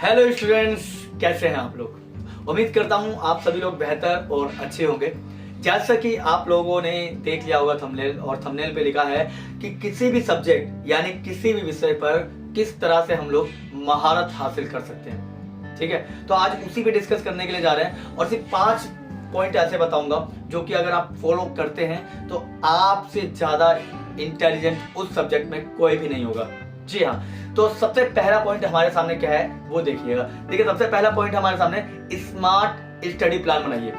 Hello students, कैसे हैं आप लोग। उम्मीद करता हूं आप सभी लोग बेहतर और अच्छे होंगे। जैसा कि आप लोगों ने देख लिया होगा थंबनेल, और थंबनेल पे लिखा है कि किसी भी सब्जेक्ट यानी किसी भी विषय पर किस तरह से हम लोग महारत हासिल कर सकते हैं। ठीक है, तो आज उसी पे डिस्कस करने के लिए जा रहे हैं और सिर्फ 5 पॉइंट ऐसे बताऊंगा जो कि अगर आप फॉलो करते हैं तो आपसे ज्यादा इंटेलिजेंट उस सब्जेक्ट में कोई भी नहीं होगा। जी हाँ, तो सबसे पहला पॉइंट हमारे सामने क्या है वो देखिएगा। देखिए, सबसे पहला पॉइंट हमारे सामने स्मार्ट स्टडी प्लान बनाइए।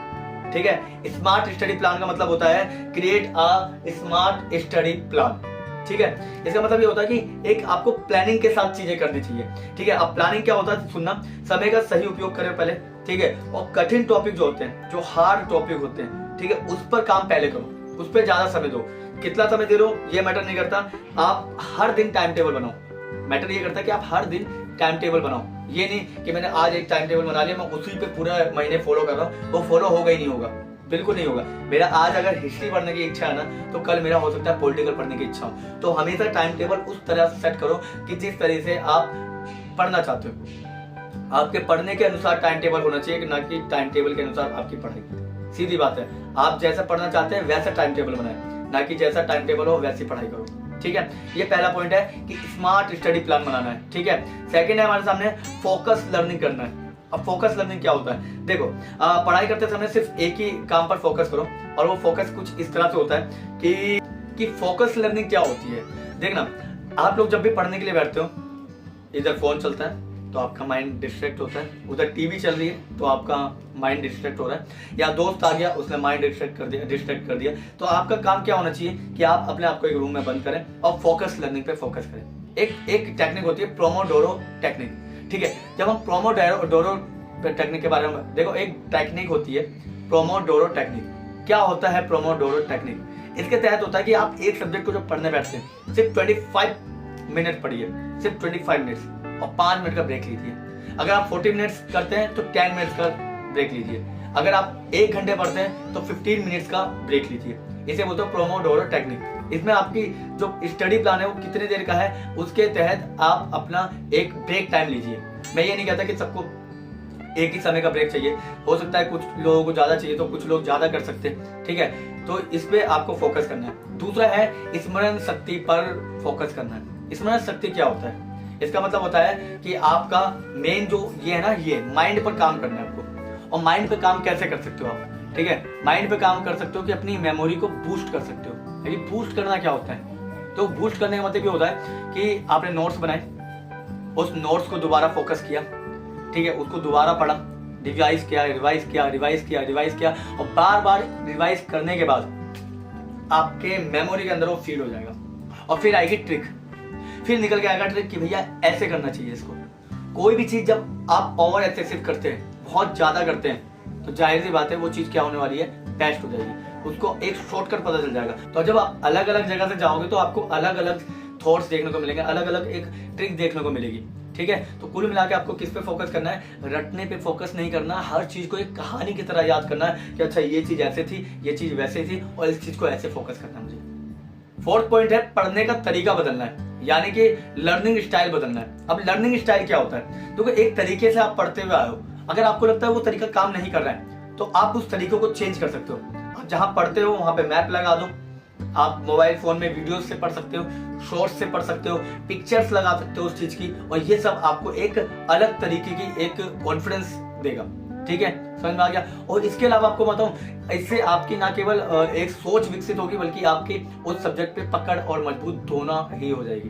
ठीक है, स्मार्ट स्टडी प्लान का मतलब होता है create a smart study plan. ठीक है, इसका मतलब ये होता है कि एक आपको प्लानिंग के साथ चीजें करनी चाहिए। ठीक है, अब प्लानिंग क्या होता है सुनना, समय का सही उपयोग करें पहले। ठीक है, और कठिन टॉपिक जो होते हैं, जो हार्ड टॉपिक होते हैं, ठीक है, उस पर काम पहले करो, उस पर ज्यादा समय दो। कितना समय दे लो ये मैटर नहीं करता, आप हर दिन टाइम टेबल बनाओ। मैटर ये करता है कि आप हर दिन टाइम टेबल बनाओ। ये नहीं कि मैंने आज एक टाइम टेबल बना लिया, मैं उसी पे पूरा महीने फॉलो कर रहा हूँ, वो फॉलो होगा ही नहीं होगा, बिल्कुल नहीं होगा। मेरा आज अगर हिस्ट्री पढ़ने की इच्छा है ना, तो कल मेरा हो सकता है पॉलिटिकल पढ़ने की इच्छा हो। तो हमेशा टाइम टेबल उस तरह से सेट करो कि जिस तरह से आप पढ़ना चाहते हो, आपके पढ़ने के अनुसार टाइम टेबल होना चाहिए, ना कि टाइम टेबल के अनुसार आपकी पढ़ाई। सीधी बात है, आप जैसा पढ़ना चाहते हैं वैसा टाइम टेबल बनाए, ना कि जैसा टाइम टेबल हो वैसी पढ़ाई करो। ठीक है, ये पहला पॉइंट है कि स्मार्ट स्टडी प्लान बनाना है। ठीक है, सेकंड है हमारे सामने फोकस लर्निंग करना है। अब फोकस लर्निंग क्या होता है, देखो पढ़ाई करते समय सिर्फ एक ही काम पर फोकस करो, और वो फोकस कुछ इस तरह से होता है कि फोकस लर्निंग क्या होती है। देखना, आप लोग जब भी पढ़ने के लिए बैठते हो, इधर फोन चलता है तो आपका माइंड डिस्ट्रैक्ट होता है, उधर टीवी चल रही है तो आपका माइंड डिस्ट्रैक्ट हो रहा है, या दोस्त आ गया उसने माइंड डिस्ट्रैक्ट कर दिया। तो आपका काम क्या होना चाहिए कि आप अपने आप को एक रूम में बंद करें और फोकस लर्निंग पे फोकस करें। एक टेक्निक होती है प्रोमोडोरो टेक्निक। ठीक है, जब हम प्रोमोडोरो टेक्निक के बारे में देखो, एक टेक्निक होती है प्रोमोडोरो टेक्निक। क्या होता है प्रोमोडोरो टेक्निक? इसके तहत होता है कि आप एक सब्जेक्ट को जब पढ़ने बैठते हैं, सिर्फ 25 मिनट पढ़िए, सिर्फ 25 मिनट, और 5 मिनट का ब्रेक लीजिए। अगर आप 40 मिनट्स करते हैं तो 10 मिनट्स का ब्रेक लीजिए। अगर आप 1 घंटे पढ़ते हैं तो 15 मिनट्स का ब्रेक लीजिए। इसे बोलते हैं प्रोमोडोरो टेक्निक। इसमें आपकी जो स्टडी प्लान है वो कितने देर का है, उसके तहत आप अपना एक ब्रेक टाइम लीजिए। मैं ये नहीं कहता कि सबको एक ही समय का ब्रेक चाहिए, हो सकता है कुछ लोगों को ज्यादा चाहिए तो कुछ लोग ज्यादा कर सकते हैं। ठीक है, तो इस पे आपको फोकस करना है। दूसरा है स्मरण शक्ति पर फोकस करना है। स्मरण शक्ति क्या होता है? इसका मतलब होता है कि आपका मेन जो ये है ना, ये माइंड पर काम करना है आपको। और माइंड पे काम कैसे कर सकते हो आप? ठीक है, माइंड पे काम कर सकते हो कि अपनी मेमोरी को बूस्ट कर सकते हो। लेकिन बूस्ट करना क्या होता है? तो बूस्ट करने का मतलब ये होता है कि आपने नोट्स बनाए, उस नोट्स को दोबारा फोकस किया, ठीक है, उसको दोबारा पढ़ा, रिवाइज किया, और बार बार रिवाइज करने के बाद आपके मेमोरी के अंदर वो फील हो जाएगा। और फिर आएगी ट्रिक, फिर निकल के आएगा ट्रिक कि भैया ऐसे करना चाहिए इसको। कोई भी चीज जब आप ओवर एक्सेसिव करते हैं, बहुत ज्यादा करते हैं, तो जाहिर सी बात है वो चीज क्या होने वाली है, बेस्ट हो जाएगी। उसको एक शॉर्टकट पता चल जाएगा। तो जब आप अलग अलग जगह से जाओगे तो आपको अलग अलग थॉट्स देखने को मिलेंगे, अलग अलग एक ट्रिक देखने को मिलेगी। ठीक है, तो कुल मिला के आपको किस पे फोकस करना है? रटने पे फोकस नहीं करना, हर चीज को एक कहानी की तरह याद करना है कि अच्छा ये चीज ऐसे थी, ये चीज वैसे थी, और इस चीज को ऐसे फोकस करना है मुझे। फोर्थ पॉइंट है पढ़ने का तरीका बदलना है, यानी कि लर्निंग स्टाइल बदलना है। अब लर्निंग स्टाइल क्या होता है? देखो, एक तरीके से आप पढ़ते हुए आए हो, अगर आपको लगता है वो तरीका काम नहीं कर रहा है तो आप उस तरीके को चेंज कर सकते हो। आप जहां पढ़ते हो वहां पे मैप लगा दो, आप मोबाइल फोन में वीडियोस से पढ़ सकते हो, शॉर्ट्स से पढ़ सकते हो, पिक्चर्स लगा सकते हो उस चीज की, और ये सब आपको एक अलग तरीके की एक कॉन्फिडेंस देगा। ठीक है, समझ में आ गया? और इसके अलावा आपको बताऊं, इससे आपकी ना केवल एक सोच विकसित होगी, बल्कि आपकी उस सब्जेक्ट पे पकड़ और मजबूत दोनों ही हो जाएगी।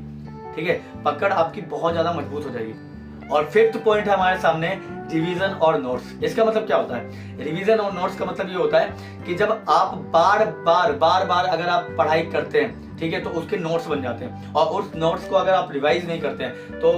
ठीक है, पकड़ आपकी बहुत ज्यादा मजबूत हो जाएगी। और फिफ्थ पॉइंट है हमारे सामने रिवीजन और नोट्स। इसका मतलब क्या होता है? रिवीजन और नोट्स का मतलब ये होता है कि जब आप बार बार अगर आप पढ़ाई करते हैं, ठीक है, तो उसके नोट्स बन जाते हैं, और उस नोट्स को अगर आप रिवाइज नहीं करते हैं तो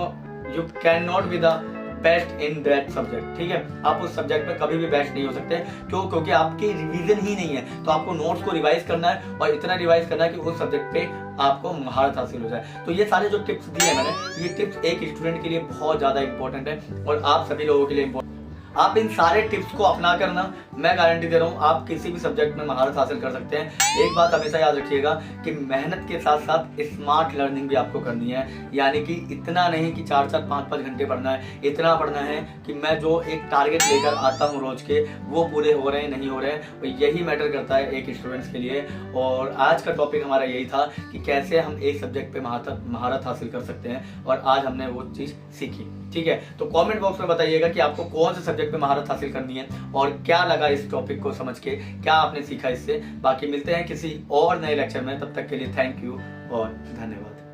you can not be the best in that subject. ठीक है, आप उस सब्जेक्ट में कभी भी बेस्ट नहीं हो सकते। क्यों? क्योंकि आपकी रिवीजन ही नहीं है। तो आपको नोट्स को रिवाइज करना है, और इतना रिवाइज करना है कि उस सब्जेक्ट पे आपको महारत हासिल हो जाए। तो ये सारे जो टिप्स दिए मैंने, ये टिप्स एक स्टूडेंट के लिए बहुत ज्यादा इंपॉर्टेंट है, और आप सभी लोगों के लिए इंपॉर्टेंट। आप इन सारे टिप्स को अपना कर ना मैं गारंटी दे रहा हूँ आप किसी भी सब्जेक्ट में महारत हासिल कर सकते हैं। एक बात हमेशा याद रखिएगा कि मेहनत के साथ साथ स्मार्ट लर्निंग भी आपको करनी है, यानी कि इतना नहीं कि 4-4 5-5 घंटे पढ़ना है, इतना पढ़ना है कि मैं जो एक टारगेट लेकर आता हूँ रोज के वो पूरे हो रहे हैं नहीं हो रहे हैं, तो यही मैटर करता है एक स्टूडेंट्स के लिए। और आज का टॉपिक हमारा यही था कि कैसे हम एक सब्जेक्ट पे महारत हासिल कर सकते हैं, और आज हमने वो चीज़ सीखी। ठीक है, तो कमेंट बॉक्स में बताइएगा कि आपको कौन से सब्जेक्ट पे महारत हासिल करनी है और क्या लगा इस टॉपिक को समझ के, क्या आपने सीखा इससे। बाकी मिलते हैं किसी और नए लेक्चर में, तब तक के लिए थैंक यू और धन्यवाद।